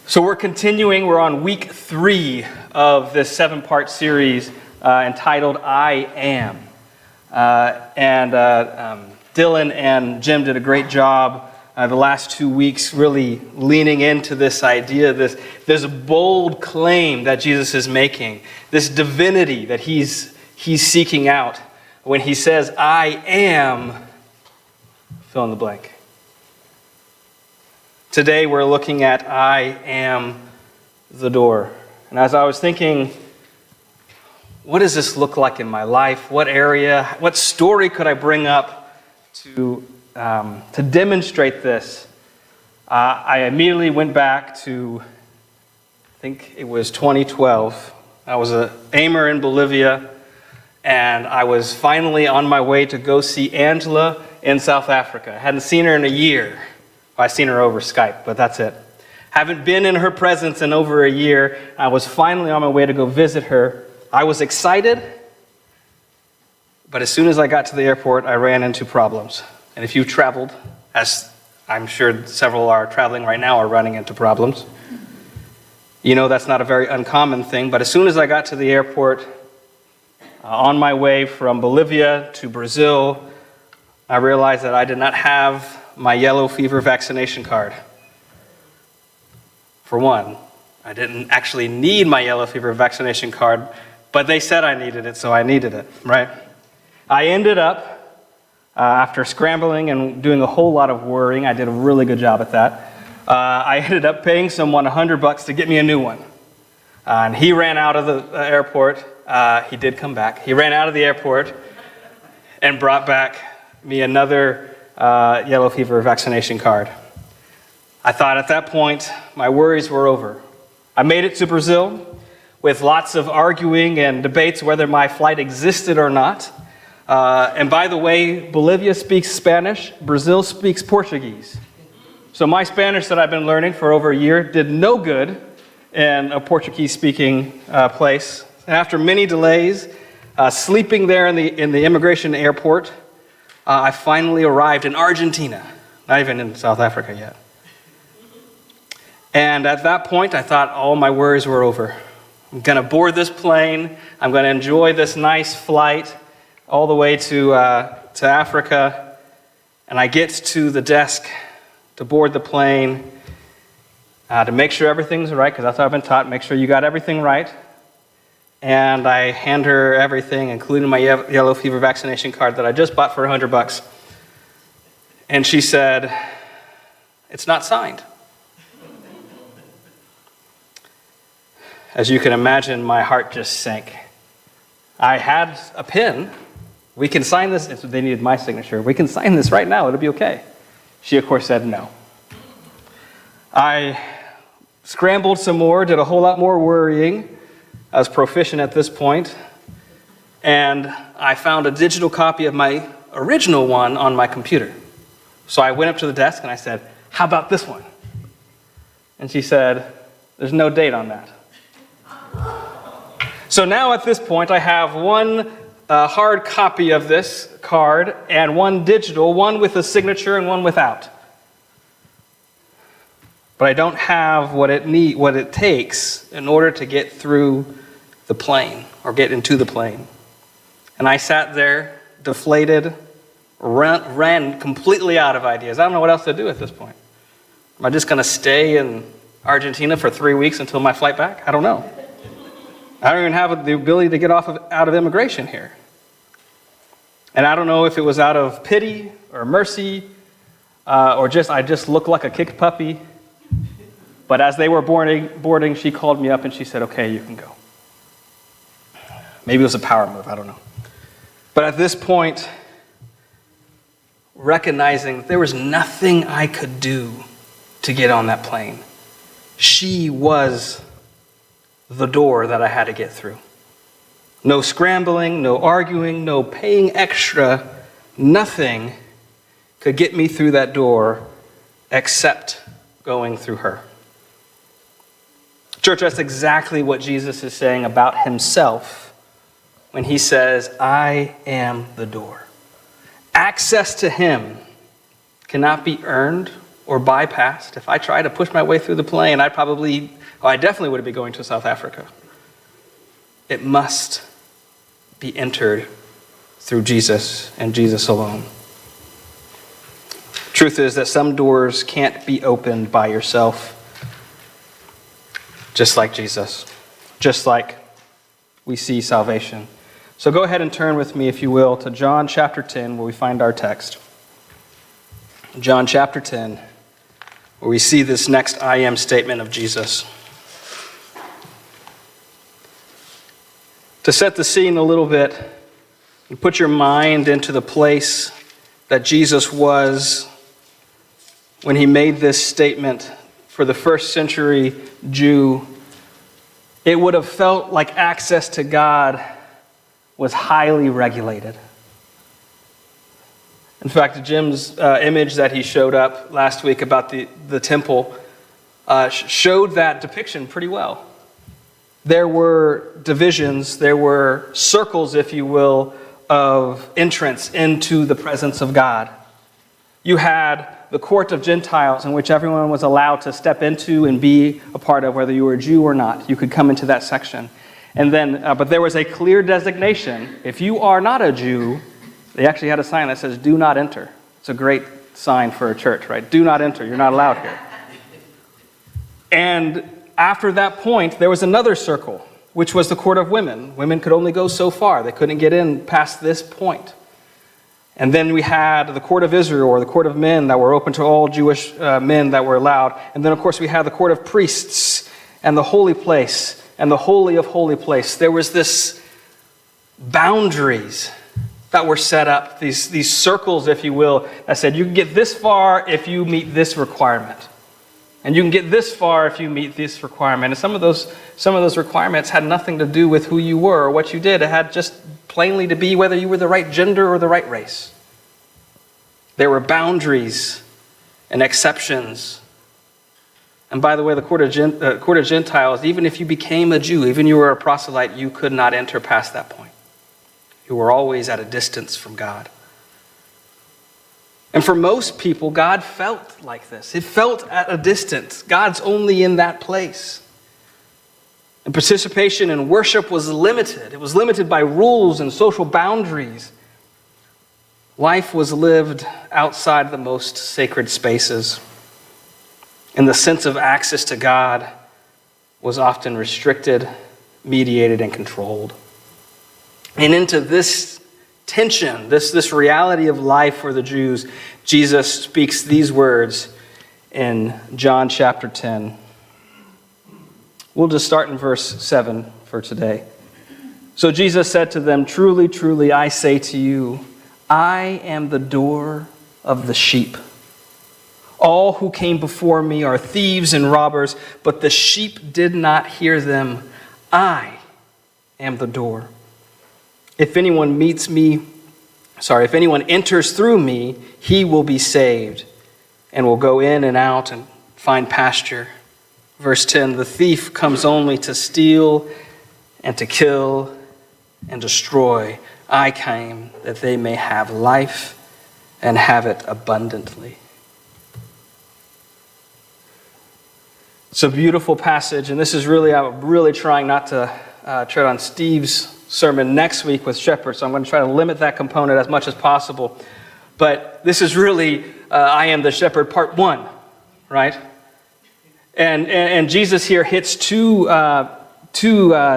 So we're continuing. We're on week 3 of this 7-part series entitled I Am. Dylan and Jim did a great job the last 2 weeks really leaning into this idea, this bold claim that Jesus is making, this divinity that he's seeking out when he says, I am, fill in the blank. Today we're looking at I am the door. And as I was thinking, what does this look like in my life? What area, what story could I bring up to demonstrate this? I immediately went back to, I think it was 2012. I was an aimer in Bolivia, and I was finally on my way to go see Angela in South Africa. I hadn't seen her in a year. I've seen her over Skype, but that's it. Haven't been in her presence in over a year. I was finally on my way to go visit her. I was excited, but as soon as I got to the airport, I ran into problems. And if you've traveled, as I'm sure several are traveling right now, are running into problems, you know that's not a very uncommon thing. But as soon as I got to the airport, on my way from Bolivia to Brazil, I realized that I did not have my yellow fever vaccination card. For one, I didn't actually need my yellow fever vaccination card, but they said I needed it, so I needed it, right? I ended up, after scrambling and doing a whole lot of worrying, I did a really good job at that, I ended up paying someone $100 to get me a new one. And he ran out of the airport. He did come back. He ran out of the airport and brought back me another yellow fever vaccination card. I thought at that point, my worries were over. I made it to Brazil with lots of arguing and debates whether my flight existed or not. And by the way, Bolivia speaks Spanish, Brazil speaks Portuguese. So my Spanish that I've been learning for over a year did no good in a Portuguese-speaking place. And after many delays, sleeping there in the immigration airport, I finally arrived in Argentina, not even in South Africa yet. And at that point, I thought all my worries were over. I'm going to board this plane. I'm going to enjoy this nice flight all the way to Africa. And I get to the desk to board the plane to make sure everything's right, because that's how I've been taught, make sure you got everything right. And I hand her everything, including my yellow fever vaccination card that I just bought for $100. And she said, "It's not signed." As you can imagine, my heart just sank. I had a pen. We can sign this. They needed my signature. We can sign this right now. It'll be okay. She, of course, said no. I scrambled some more, did a whole lot more worrying. I was proficient at this point, and I found a digital copy of my original one on my computer. So I went up to the desk and I said, "How about this one?" And she said, "There's no date on that." So now at this point, I have one hard copy of this card and one digital, one with a signature and one without. But I don't have what it takes in order to get through the plane or get into the plane. And I sat there, deflated, ran completely out of ideas. I don't know what else to do at this point. Am I just going to stay in Argentina for 3 weeks until my flight back? I don't know. I don't even have the ability to get out of immigration here. And I don't know if it was out of pity or mercy or I just looked like a kicked puppy. But as they were boarding, she called me up and she said, "Okay, you can go." Maybe it was a power move, I don't know. But at this point, recognizing that there was nothing I could do to get on that plane, she was the door that I had to get through. No scrambling, no arguing, no paying extra, nothing could get me through that door except going through her. Church, that's exactly what Jesus is saying about himself when he says, "I am the door." Access to him cannot be earned or bypassed. If I tried to push my way through the plane, I definitely would be going to South Africa. It must be entered through Jesus and Jesus alone. Truth is that some doors can't be opened by yourself, just like Jesus, just like we see salvation. So go ahead and turn with me, if you will, to John chapter 10, where we find our text. John chapter 10, where we see this next I am statement of Jesus. To set the scene a little bit, and put your mind into the place that Jesus was when he made this statement for the first century Jew, it would have felt like access to God was highly regulated. In fact, Jim's image that he showed up last week about the temple showed that depiction pretty well. There were divisions, there were circles, if you will, of entrance into the presence of God. You had the court of Gentiles, in which everyone was allowed to step into and be a part of, whether you were a Jew or not. You could come into that section. And then, but there was a clear designation. If you are not a Jew, they actually had a sign that says, "Do not enter." It's a great sign for a church, right? Do not enter. You're not allowed here. And after that point, there was another circle, which was the court of women. Women could only go so far. They couldn't get in past this point. And then we had the court of Israel, or the court of men, that were open to all Jewish men that were allowed. And then, of course, we had the court of priests and the holy place and the holy of holy place. There was this boundaries that were set up, these circles, if you will, that said you can get this far if you meet this requirement. And you can get this far if you meet this requirement. And some of those requirements had nothing to do with who you were or what you did. It had just plainly to be whether you were the right gender or the right race. There were boundaries and exceptions. And by the way, the court of Gentiles, even if you became a Jew, even if you were a proselyte, you could not enter past that point. You were always at a distance from God. And for most people, God felt like this. It felt at a distance. God's only in that place. And participation in worship was limited. It was limited by rules and social boundaries. Life was lived outside the most sacred spaces. And the sense of access to God was often restricted, mediated, and controlled. And into this tension, this reality of life for the Jews, Jesus speaks these words in John chapter 10. We'll just start in verse 7 for today. So Jesus said to them, "Truly, truly, I say to you, I am the door of the sheep. All who came before me are thieves and robbers, but the sheep did not hear them. I am the door. If anyone enters through me, he will be saved and will go in and out and find pasture." Verse 10, "The thief comes only to steal and to kill and destroy. I came that they may have life and have it abundantly." It's a beautiful passage, and this is I'm really trying not to tread on Steve's sermon next week with shepherds, so I'm going to try to limit that component as much as possible. But this is really I Am the Shepherd part 1, right? And Jesus here hits two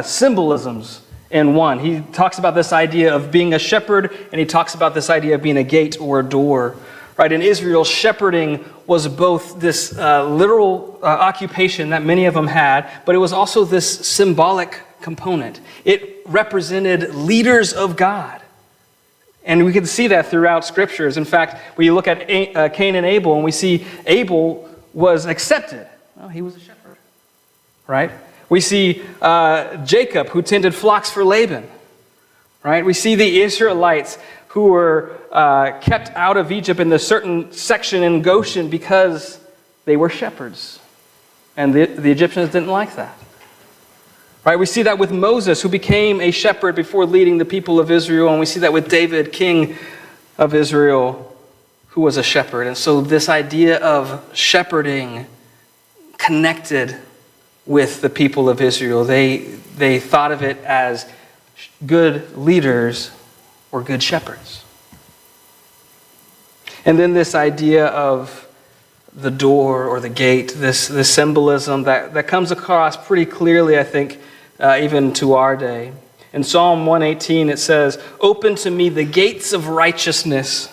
symbolisms in one. He talks about this idea of being a shepherd, and he talks about this idea of being a gate or a door. Right? In Israel, shepherding was both this literal occupation that many of them had, but it was also this symbolic component. It represented leaders of God. And we can see that throughout scriptures. In fact, when you look at Cain and Abel, and we see Abel was accepted. Well, he was a shepherd, right? We see Jacob, who tended flocks for Laban, right? We see the Israelites who were kept out of Egypt in a certain section in Goshen because they were shepherds. And the Egyptians didn't like that. Right? We see that with Moses, who became a shepherd before leading the people of Israel. And we see that with David, king of Israel, who was a shepherd. And so this idea of shepherding connected with the people of Israel. They thought of it as good leaders or good shepherds. And then this idea of the door or the gate, this symbolism that comes across pretty clearly, I think, even to our day. In Psalm 118, it says, "Open to me the gates of righteousness.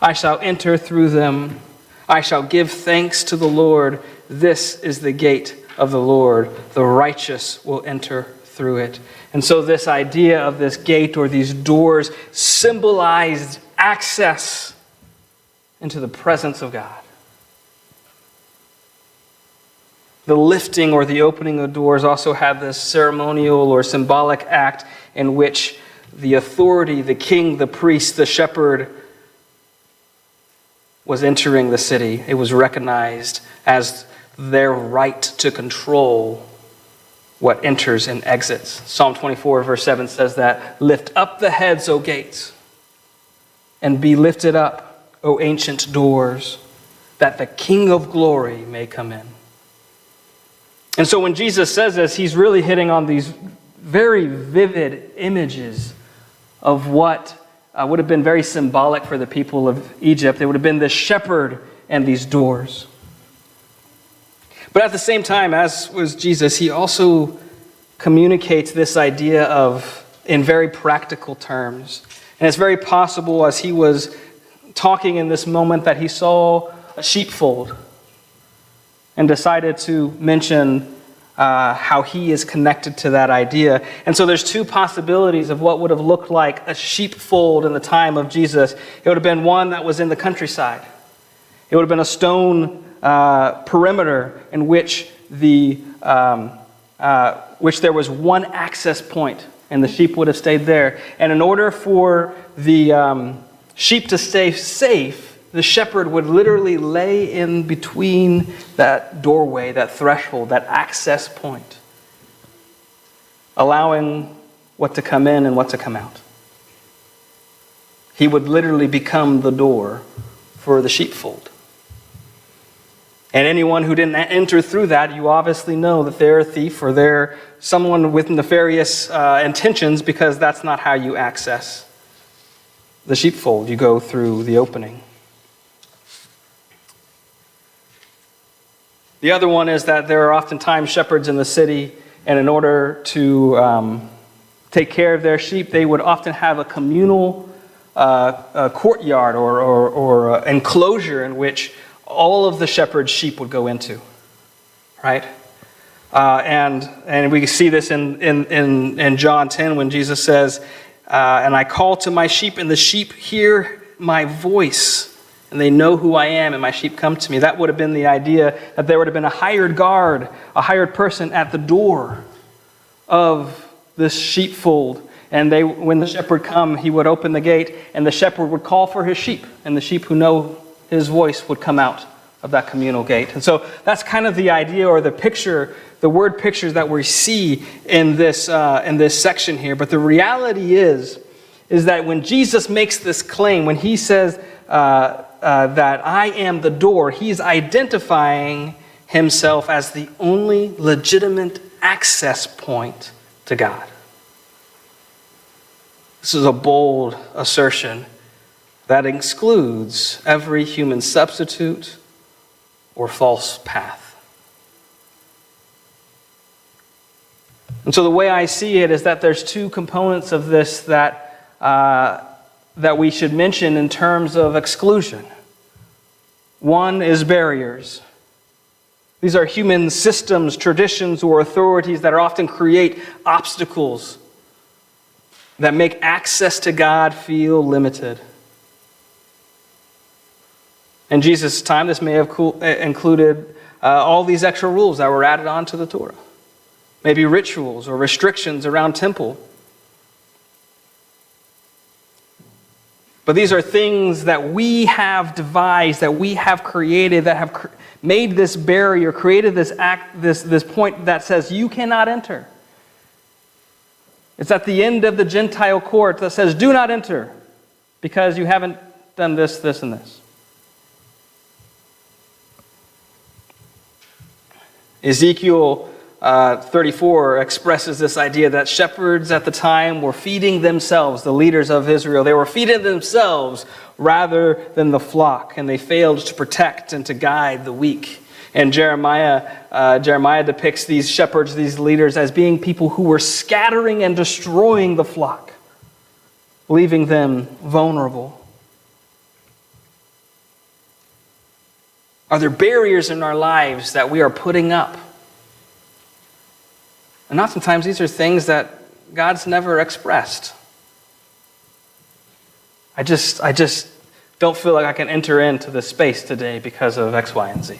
I shall enter through them. I shall give thanks to the Lord. This is the gate of the Lord. The righteous will enter through it." And so this idea of this gate or these doors symbolized access into the presence of God. The lifting or the opening of doors also had this ceremonial or symbolic act in which the authority, the king, the priest, the shepherd was entering the city. It was recognized as their right to control what enters and exits. Psalm 24 verse 7 says that, "Lift up the heads, O gates, and be lifted up, O ancient doors, that the King of glory may come in." And so when Jesus says this, he's really hitting on these very vivid images of what would have been very symbolic for the people of Egypt. It would have been this shepherd and these doors. But at the same time, as was Jesus, he also communicates this idea of in very practical terms. And it's very possible as he was talking in this moment that he saw a sheepfold and decided to mention how he is connected to that idea. And so there's two possibilities of what would have looked like a sheepfold in the time of Jesus. It would have been one that was in the countryside. It would have been a stone perimeter in which which there was one access point, and the sheep would have stayed there. And in order for the sheep to stay safe, the shepherd would literally lay in between that doorway, that threshold, that access point, allowing what to come in and what to come out. He would literally become the door for the sheepfold. And anyone who didn't enter through that, you obviously know that they're a thief or they're someone with nefarious intentions, because that's not how you access the sheepfold. You go through the opening. The other one is that there are oftentimes shepherds in the city, and in order to take care of their sheep, they would often have a communal courtyard or enclosure in which all of the shepherd's sheep would go into, right? And we see this in John 10 when Jesus says, "And I call to my sheep, and the sheep hear my voice, and they know who I am, and my sheep come to me." That would have been the idea, that there would have been a hired guard, a hired person at the door of this sheepfold. And when the shepherd come, he would open the gate, and the shepherd would call for his sheep, and the sheep who know his voice would come out of that communal gate. And so that's kind of the idea or the picture, the word pictures that we see in this section here. But the reality is that when Jesus makes this claim, when he says that I am the door, he's identifying himself as the only legitimate access point to God. This is a bold assertion that excludes every human substitute or false path. And so the way I see it is that there's two components of this that we should mention in terms of exclusion. One is barriers. These are human systems, traditions, or authorities that often create obstacles that make access to God feel limited. In Jesus' time, this may have included all these extra rules that were added on to the Torah. Maybe rituals or restrictions around temple. But these are things that we have devised, that we have created, that have made this barrier, created this point that says you cannot enter. It's at the end of the Gentile court that says do not enter because you haven't done this, this, and this. Ezekiel 34 expresses this idea that shepherds at the time were feeding themselves, the leaders of Israel. They were feeding themselves rather than the flock, and they failed to protect and to guide the weak. And Jeremiah depicts these shepherds, these leaders, as being people who were scattering and destroying the flock, leaving them vulnerable. Are there barriers in our lives that we are putting up? And oftentimes these are things that God's never expressed. I just don't feel like I can enter into this space today because of X, Y, and Z.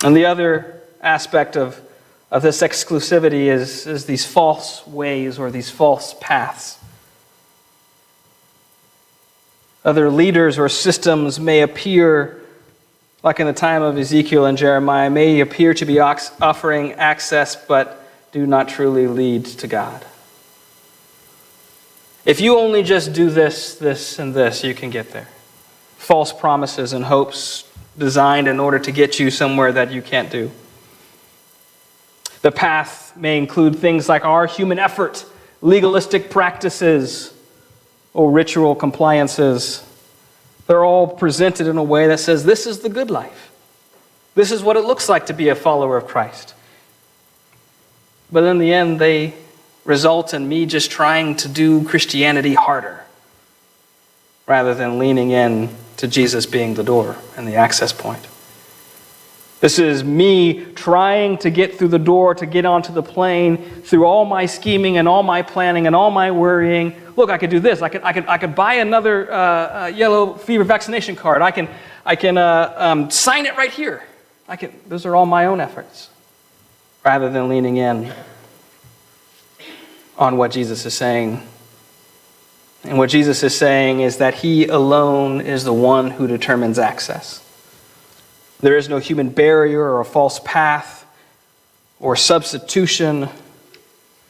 And the other aspect of this exclusivity is these false ways or these false paths. Other leaders or systems may appear, like in the time of Ezekiel and Jeremiah, may appear to be offering access, but do not truly lead to God. If you only just do this, this, and this, you can get there. False promises and hopes designed in order to get you somewhere that you can't do. The path may include things like our human effort, legalistic practices, or ritual compliances. They're all presented in a way that says, this is the good life. This is what it looks like to be a follower of Christ. But in the end, they result in me just trying to do Christianity harder, rather than leaning in to Jesus being the door and the access point. This is me trying to get through the door, to get onto the plane, through all my scheming and all my planning and all my worrying. Look, I could do this. I could buy another yellow fever vaccination card. I can sign it right here. Those are all my own efforts, rather than leaning in on what Jesus is saying. And what Jesus is saying is that He alone is the one who determines access. There is no human barrier or a false path or substitution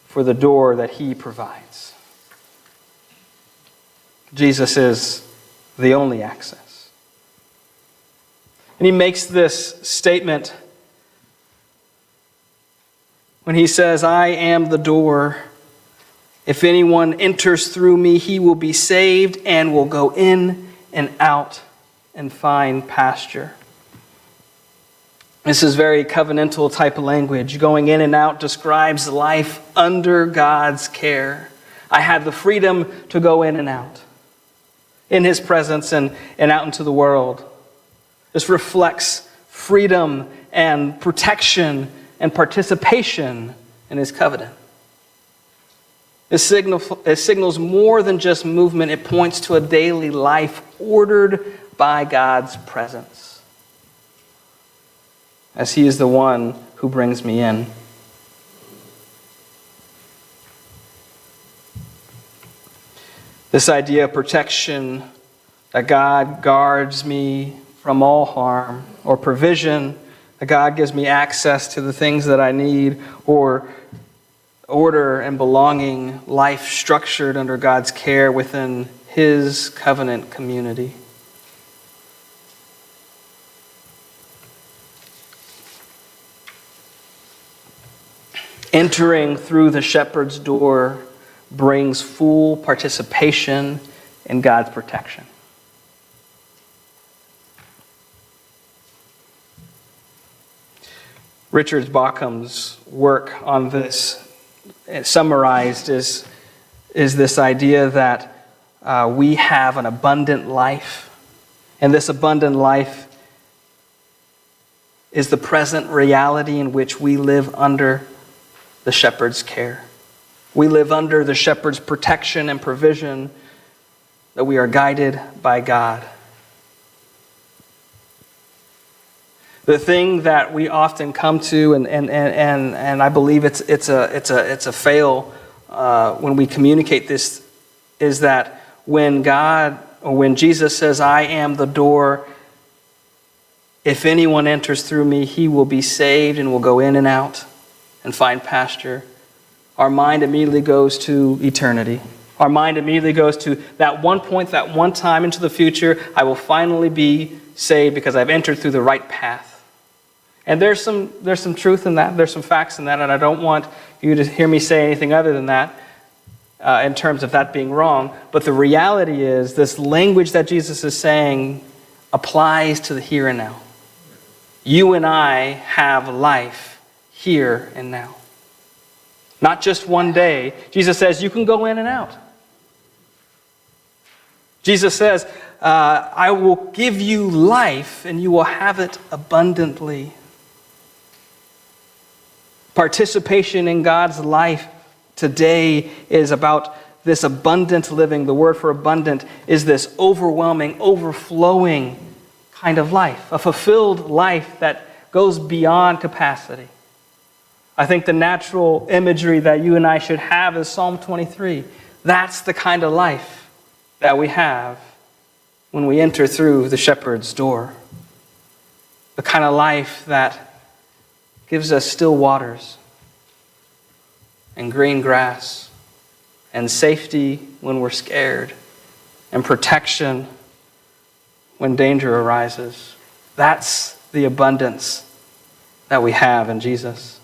for the door that He provides. Jesus is the only access. And He makes this statement when He says, I am the door. If anyone enters through me, he will be saved and will go in and out and find pasture. This is very covenantal type of language. Going in and out describes life under God's care. I have the freedom to go in and out, in His presence and out into the world. This reflects freedom and protection and participation in His covenant. It signals more than just movement. It points to a daily life ordered by God's presence, as He is the one who brings me in. This idea of protection, that God guards me from all harm, or provision, that God gives me access to the things that I need, or order and belonging, life structured under God's care within His covenant community. Entering through the shepherd's door brings full participation in God's protection. Richard Baucham's work on this, summarized, is this idea that we have an abundant life, and this abundant life is the present reality in which we live under the shepherd's care. We live under the shepherd's protection and provision, that we are guided by God. The thing that we often come to, and I believe it's a fail when we communicate this, is that when God, or when Jesus says, I am the door, if anyone enters through me, he will be saved and will go in and out and find pasture, our mind immediately goes to eternity. Our mind immediately goes to that one point, that one time into the future, I will finally be saved because I've entered through the right path. And there's some truth in that. There's some facts in that, and I don't want you to hear me say anything other than that in terms of that being wrong. But the reality is this language that Jesus is saying applies to the here and now. You and I have life here and now. Not just one day. Jesus says you can go in and out. Jesus says, I will give you life and you will have it abundantly. Participation in God's life today is about this abundant living. The word for abundant is this overwhelming, overflowing kind of life, a fulfilled life that goes beyond capacity. I think the natural imagery that you and I should have is Psalm 23. That's the kind of life that we have when we enter through the shepherd's door. The kind of life that gives us still waters and green grass and safety when we're scared and protection when danger arises. That's the abundance that we have in Jesus.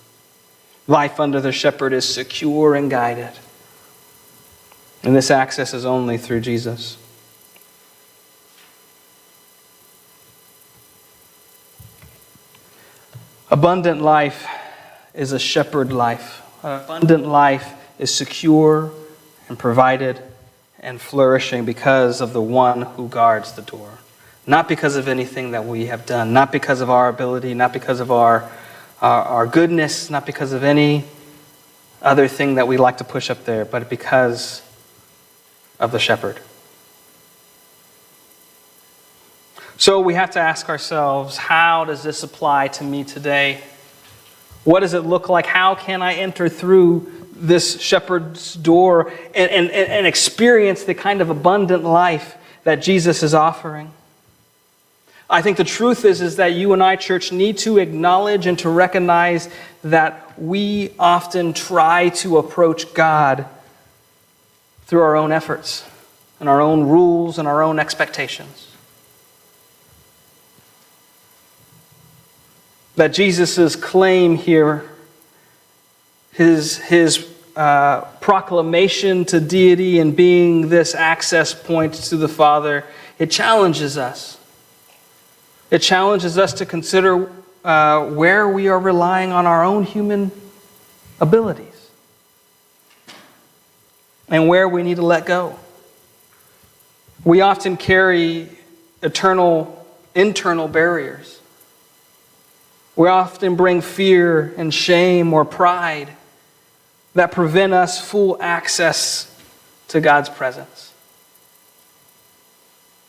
Life under the shepherd is secure and guided. And this access is only through Jesus. Abundant life is a shepherd life. Abundant life is secure and provided and flourishing because of the one who guards the door. Not because of anything that we have done, not because of our ability, not because of our goodness, not because of any other thing that we like to push up there, but because of the shepherd. So we have to ask ourselves, how does this apply to me today? What does it look like? How can I enter through this shepherd's door and experience the kind of abundant life that Jesus is offering? I think the truth is that you and I, church, need to acknowledge and to recognize that we often try to approach God through our own efforts and our own rules and our own expectations. That Jesus' claim here, his proclamation to deity and being this access point to the Father, it challenges us. It challenges us to consider where we are relying on our own human abilities and where we need to let go. We often carry internal barriers. We often bring fear and shame or pride that prevent us full access to God's presence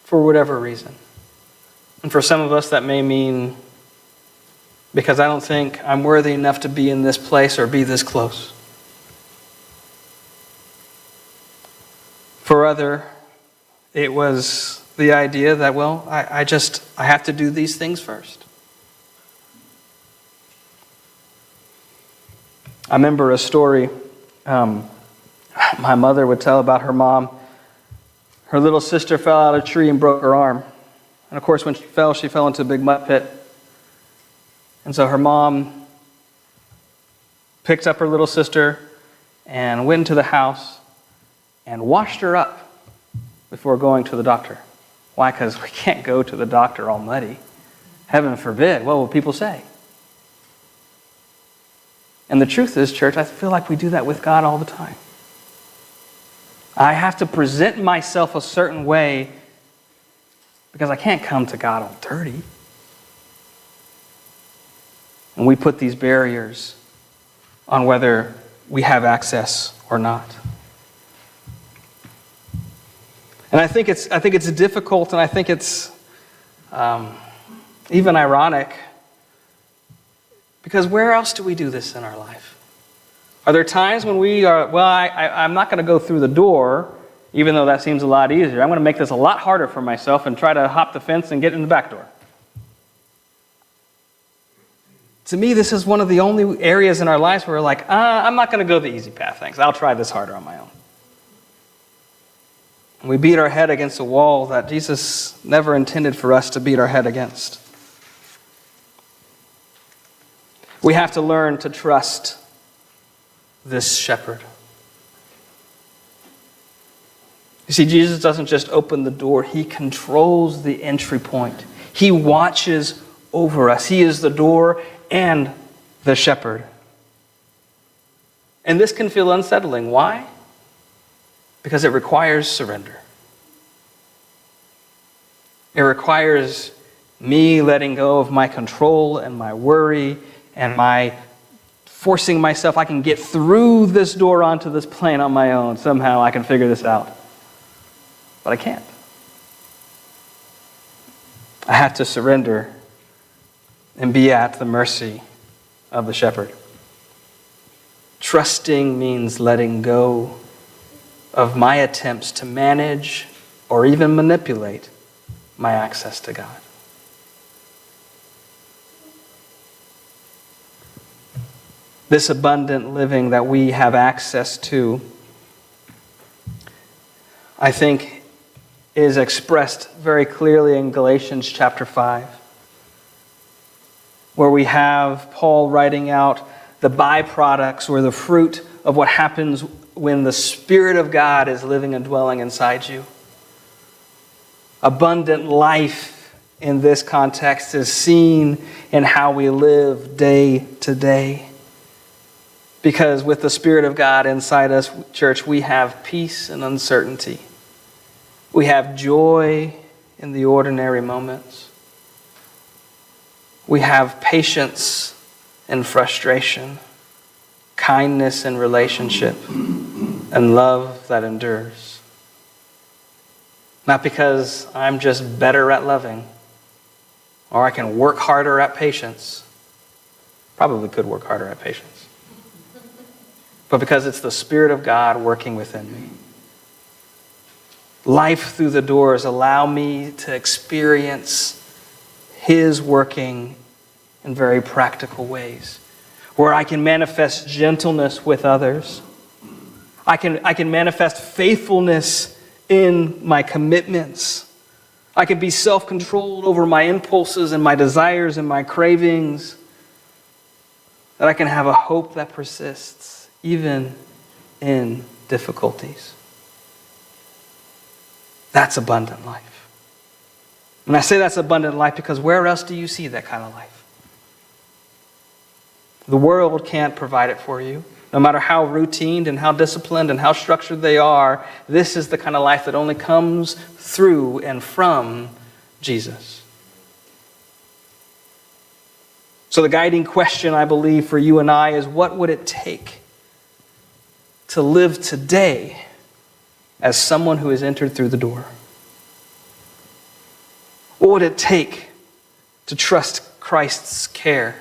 for whatever reason. And for some of us, that may mean because I don't think I'm worthy enough to be in this place or be this close. For other, it was the idea that, well, I have to do these things first. I remember a story my mother would tell about her mom. Her little sister fell out of a tree and broke her arm. And of course, when she fell into a big mud pit. And so her mom picked up her little sister and went into the house and washed her up before going to the doctor. Why? Because we can't go to the doctor all muddy. Heaven forbid. What will people say? And the truth is, church, I feel like we do that with God all the time. I have to present myself a certain way because I can't come to God all dirty. And we put these barriers on whether we have access or not. And I think it's difficult, and I think it's even ironic. Because where else do we do this in our life? Are there times when we are, I'm not going to go through the door, even though that seems a lot easier. I'm going to make this a lot harder for myself and try to hop the fence and get in the back door. To me, this is one of the only areas in our lives where we're like, I'm not going to go the easy path, thanks. I'll try this harder on my own. And we beat our head against a wall that Jesus never intended for us to beat our head against. We have to learn to trust this shepherd. You see, Jesus doesn't just open the door, he controls the entry point. He watches over us. He is the door and the shepherd. And this can feel unsettling. Why? Because it requires surrender. It requires me letting go of my control and my worry and my forcing myself. I can get through this door onto this plane on my own. Somehow I can figure this out. But I can't. I have to surrender and be at the mercy of the shepherd. Trusting means letting go of my attempts to manage or even manipulate my access to God. This abundant living that we have access to, I think, is expressed very clearly in Galatians chapter 5, where we have Paul writing out the byproducts or the fruit of what happens when the Spirit of God is living and dwelling inside you. Abundant life in this context is seen in how we live day to day. Because with the Spirit of God inside us, church, we have peace in uncertainty. We have joy in the ordinary moments. We have patience in frustration, kindness in relationship, and love that endures. Not because I'm just better at loving, or I can work harder at patience. Probably could work harder at patience. But because it's the Spirit of God working within me. Life through the doors allow me to experience His working in very practical ways, where I can manifest gentleness with others. I can manifest faithfulness in my commitments. I can be self-controlled over my impulses and my desires and my cravings. That I can have a hope that persists even in difficulties. That's abundant life. And I say that's abundant life because where else do you see that kind of life? The world can't provide it for you. No matter how routine and how disciplined and how structured they are, this is the kind of life that only comes through and from Jesus. So the guiding question, I believe, for you and I is, what would it take to live today as someone who has entered through the door? What would it take to trust Christ's care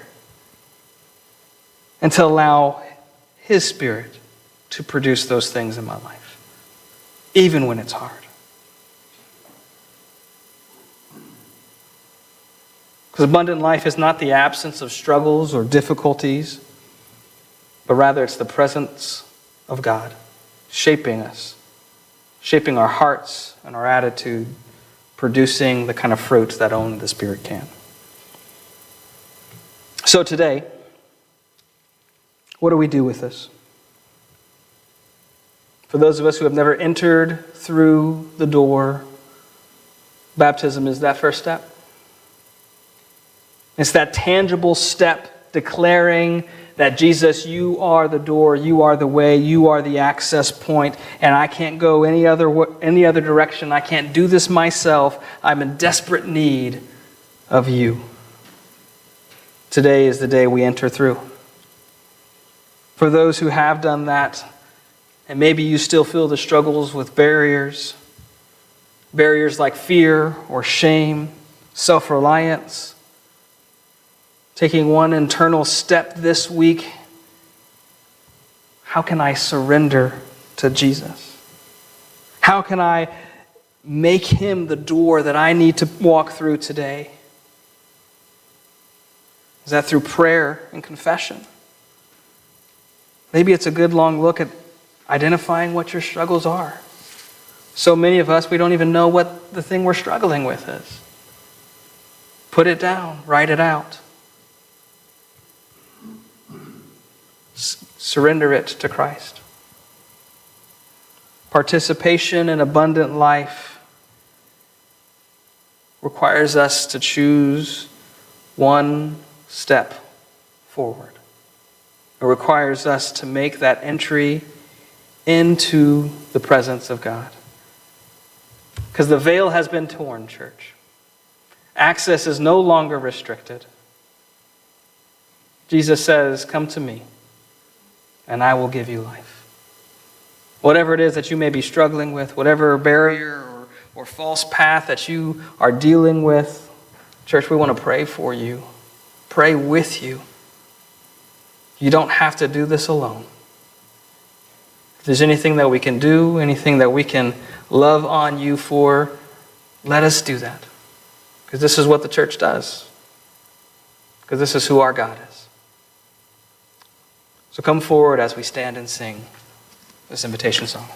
and to allow His Spirit to produce those things in my life, even when it's hard? Because abundant life is not the absence of struggles or difficulties, but rather it's the presence of God shaping us, shaping our hearts and our attitude, producing the kind of fruit that only the Spirit can. So today, what do we do with this? For those of us who have never entered through the door, baptism is that first step. It's that tangible step declaring that Jesus, you are the door, you are the way, you are the access point, and I can't go any other direction. I can't do this myself. I'm in desperate need of you. Today is the day we enter through. For those who have done that, and maybe you still feel the struggles with barriers like fear or shame, self-reliance, taking one internal step this week, how can I surrender to Jesus? How can I make Him the door that I need to walk through today? Is that through prayer and confession? Maybe it's a good long look at identifying what your struggles are. So many of us, we don't even know what the thing we're struggling with is. Put it down, write it out. surrender it to Christ. Participation in abundant life requires us to choose one step forward. It requires us to make that entry into the presence of God. Because the veil has been torn, church. Access is no longer restricted. Jesus says, "Come to me, and I will give you life." Whatever it is that you may be struggling with, whatever barrier or false path that you are dealing with, church, we want to pray for you, pray with you. You don't have to do this alone. If there's anything that we can do, anything that we can love on you for, let us do that. Because this is what the church does. Because this is who our God is. So come forward as we stand and sing this invitation song.